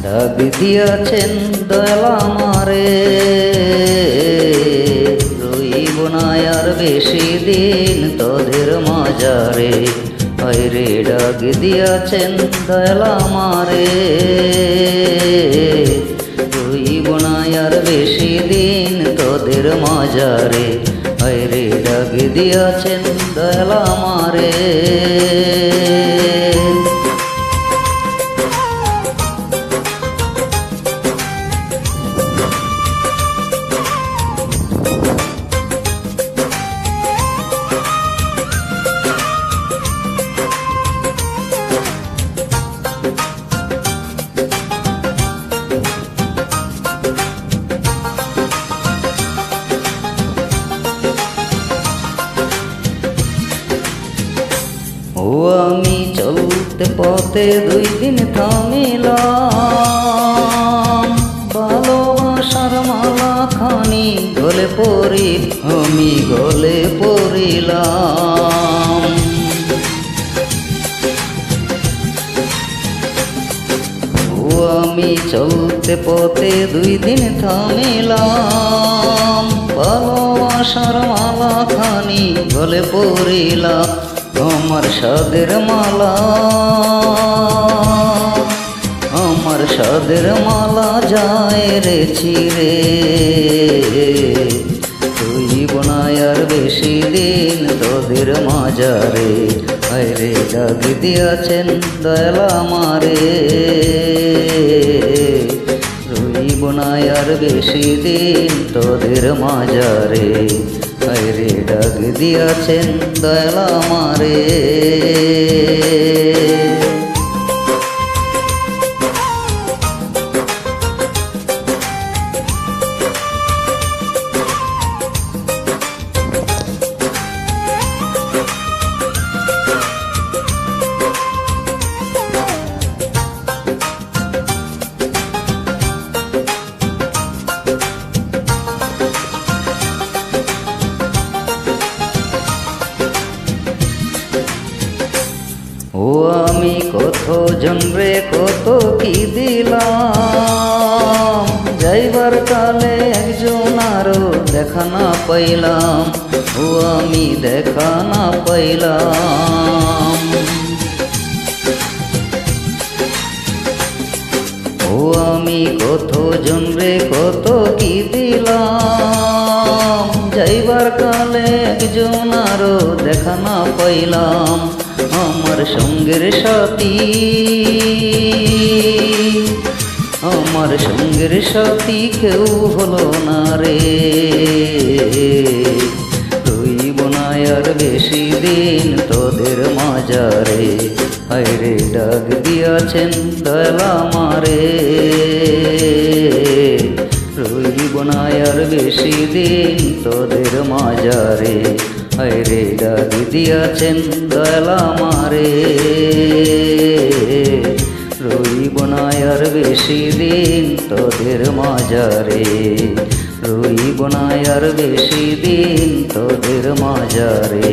ডাক দিয়াছেন দয়াল আমারে, রইব না আর বেশি দিন তোদের মাজারে। হায়রে ডাক দিয়াছেন দয়াল আমারে, রইব না আর বেশি দিন তোদের মাজারে। হায়রে ডাক দিয়াছেন দয়াল আমারে। ও আমি চলতে পথে 2 দিন থামিলাম, ভালোবাসার মালা খানি গলে পড়ি আমি গলে পড়িলাম। ও আমি চলতে পথে 2 দিন থামিলাম, ভালোবাসার মালা খানি গলে পড়িলাম। আমার সাদের মালা, আমার সাদের মালা যায় রে ছিঁড়ে, রইব না আর বেশি দিন তোদের মাজারে। হায়রে ডাক দিয়াছেন দয়াল আমারে, রইব না আর বেশি দিন তোদের মাজারে। হায়রে ডাক দিয়াছেন দয়াল আমারে। ও আমি কত জনরে কত কি দিলাম, যাইবার কালে একজন আরো দেখা না পাইলাম। ও আমি দেখা না পাইলাম। ও আমি কত জনরে কত কি দিলাম, যাইবার কালে একজন আরো দেখা না পাইলাম। আমার সঙ্গের সাথী, আমার সঙ্গের সাথী কেউ হলো না রে, রইব না আর বেশি দিন তোদের মাজারে। হায়রে ডাক দিয়াছেন দয়াল আমারে, রইব না আর বেশি দিন তোদের মাজারে। হায়রে ডাক দিয়াছেন দয়াল আমারে, রইব না আর বেশি দিন তোদের মাজারে। রইব না আর বেশি দিন তোদের মাজারে।